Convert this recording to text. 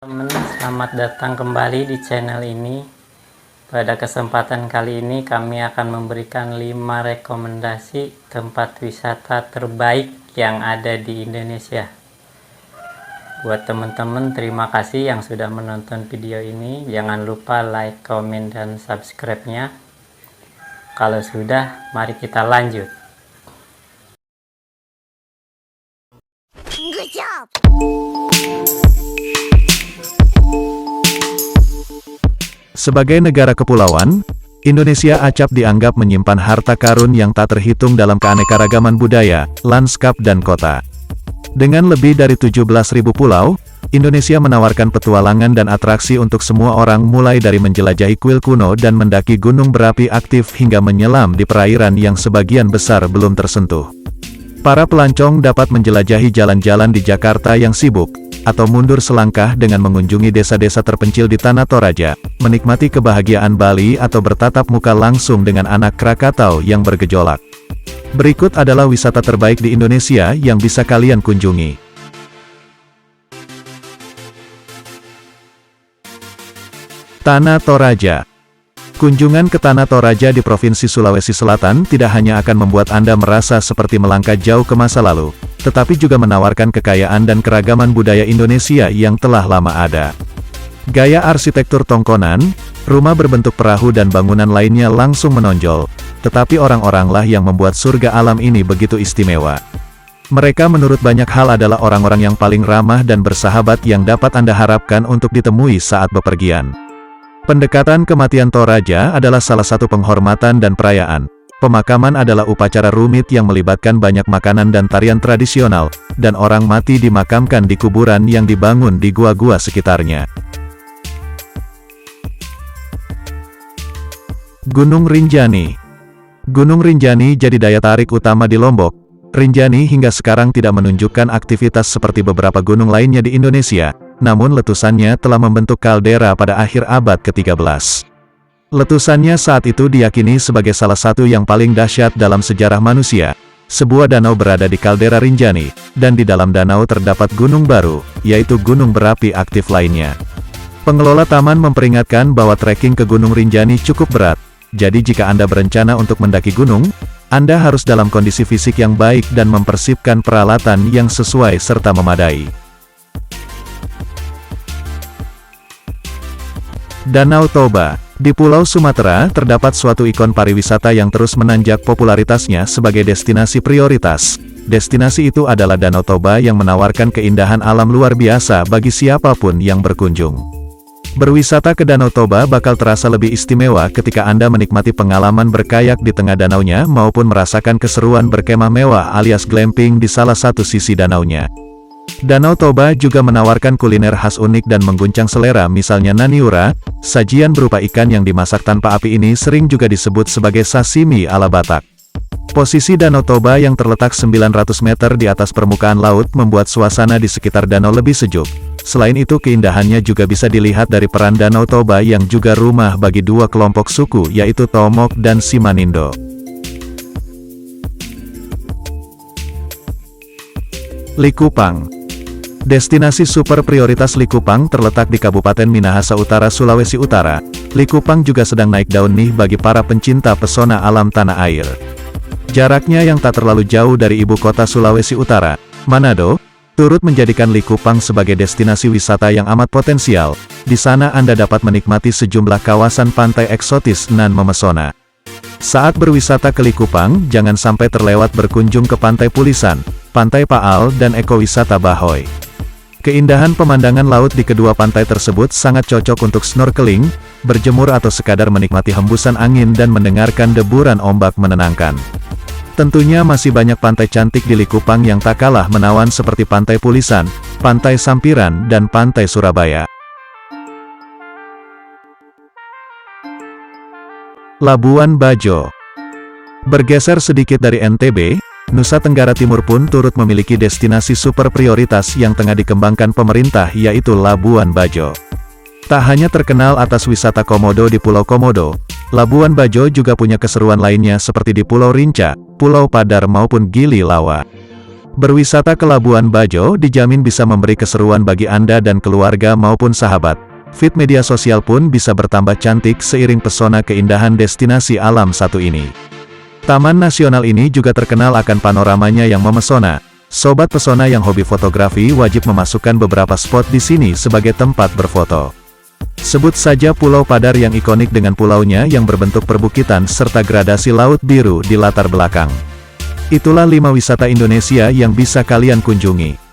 Teman, selamat datang kembali di channel ini. Pada kesempatan kali ini kami akan memberikan 5 rekomendasi tempat wisata terbaik yang ada di Indonesia. Buat teman-teman, terima kasih yang sudah menonton video ini. Jangan lupa like, komen, dan subscribe-nya. Kalau sudah, mari kita lanjut. Good job. Sebagai negara kepulauan, Indonesia acap dianggap menyimpan harta karun yang tak terhitung dalam keanekaragaman budaya, lanskap dan kota. Dengan lebih dari 17.000 pulau, Indonesia menawarkan petualangan dan atraksi untuk semua orang, mulai dari menjelajahi kuil kuno dan mendaki gunung berapi aktif hingga menyelam di perairan yang sebagian besar belum tersentuh. Para pelancong dapat menjelajahi jalan-jalan di Jakarta yang sibuk, atau mundur selangkah dengan mengunjungi desa-desa terpencil di Tanah Toraja, menikmati kebahagiaan Bali atau bertatap muka langsung dengan anak Krakatau yang bergejolak. Berikut adalah wisata terbaik di Indonesia yang bisa kalian kunjungi. Tanah Toraja. Kunjungan ke Tanah Toraja di Provinsi Sulawesi Selatan tidak hanya akan membuat Anda merasa seperti melangkah jauh ke masa lalu, tetapi juga menawarkan kekayaan dan keragaman budaya Indonesia yang telah lama ada. Gaya arsitektur tongkonan, rumah berbentuk perahu dan bangunan lainnya langsung menonjol, tetapi orang-oranglah yang membuat surga alam ini begitu istimewa. Mereka menurut banyak hal adalah orang-orang yang paling ramah dan bersahabat yang dapat Anda harapkan untuk ditemui saat bepergian. Pendekatan kematian Toraja adalah salah satu penghormatan dan perayaan. Pemakaman adalah upacara rumit yang melibatkan banyak makanan dan tarian tradisional, dan orang mati dimakamkan di kuburan yang dibangun di gua-gua sekitarnya. Gunung Rinjani. Gunung Rinjani jadi daya tarik utama di Lombok. Rinjani hingga sekarang tidak menunjukkan aktivitas seperti beberapa gunung lainnya di Indonesia, namun letusannya telah membentuk kaldera pada akhir abad ke-13. Letusannya saat itu diyakini sebagai salah satu yang paling dahsyat dalam sejarah manusia. Sebuah danau berada di kaldera Rinjani, dan di dalam danau terdapat gunung baru, yaitu gunung berapi aktif lainnya. Pengelola taman memperingatkan bahwa trekking ke Gunung Rinjani cukup berat, jadi jika Anda berencana untuk mendaki gunung, Anda harus dalam kondisi fisik yang baik dan mempersipkan peralatan yang sesuai serta memadai. Danau Toba. Di Pulau Sumatera, terdapat suatu ikon pariwisata yang terus menanjak popularitasnya sebagai destinasi prioritas. Destinasi itu adalah Danau Toba yang menawarkan keindahan alam luar biasa bagi siapapun yang berkunjung. Berwisata ke Danau Toba bakal terasa lebih istimewa ketika Anda menikmati pengalaman berkayak di tengah danaunya maupun merasakan keseruan berkemah mewah alias glamping di salah satu sisi danaunya. Danau Toba juga menawarkan kuliner khas unik dan mengguncang selera, misalnya naniura, sajian berupa ikan yang dimasak tanpa api ini sering juga disebut sebagai sashimi ala Batak. Posisi Danau Toba yang terletak 900 meter di atas permukaan laut membuat suasana di sekitar danau lebih sejuk. Selain itu keindahannya juga bisa dilihat dari peran Danau Toba yang juga rumah bagi dua kelompok suku yaitu Tomok dan Simanindo. Likupang. Destinasi super prioritas Likupang terletak di Kabupaten Minahasa Utara, Sulawesi Utara. Likupang juga sedang naik daun nih bagi para pencinta pesona alam tanah air. Jaraknya yang tak terlalu jauh dari ibu kota Sulawesi Utara, Manado, turut menjadikan Likupang sebagai destinasi wisata yang amat potensial. Di sana Anda dapat menikmati sejumlah kawasan pantai eksotis nan memesona. Saat berwisata ke Likupang, jangan sampai terlewat berkunjung ke Pantai Pulisan, Pantai Paal dan ekowisata Bahoy. Keindahan pemandangan laut di kedua pantai tersebut sangat cocok untuk snorkeling, berjemur atau sekadar menikmati hembusan angin dan mendengarkan deburan ombak menenangkan. Tentunya masih banyak pantai cantik di Likupang yang tak kalah menawan seperti Pantai Pulisan, Pantai Sampiran dan Pantai Surabaya. Labuan Bajo. Bergeser sedikit dari NTB, Nusa Tenggara Timur pun turut memiliki destinasi super prioritas yang tengah dikembangkan pemerintah yaitu Labuan Bajo. Tak hanya terkenal atas wisata komodo di Pulau Komodo, Labuan Bajo juga punya keseruan lainnya seperti di Pulau Rinca, Pulau Padar maupun Gili Lawa. Berwisata ke Labuan Bajo dijamin bisa memberi keseruan bagi Anda dan keluarga maupun sahabat. Feed media sosial pun bisa bertambah cantik seiring pesona keindahan destinasi alam satu ini. Taman nasional ini juga terkenal akan panoramanya yang memesona. Sobat pesona yang hobi fotografi wajib memasukkan beberapa spot di sini sebagai tempat berfoto. Sebut saja Pulau Padar yang ikonik dengan pulaunya yang berbentuk perbukitan serta gradasi laut biru di latar belakang. Itulah 5 wisata Indonesia yang bisa kalian kunjungi.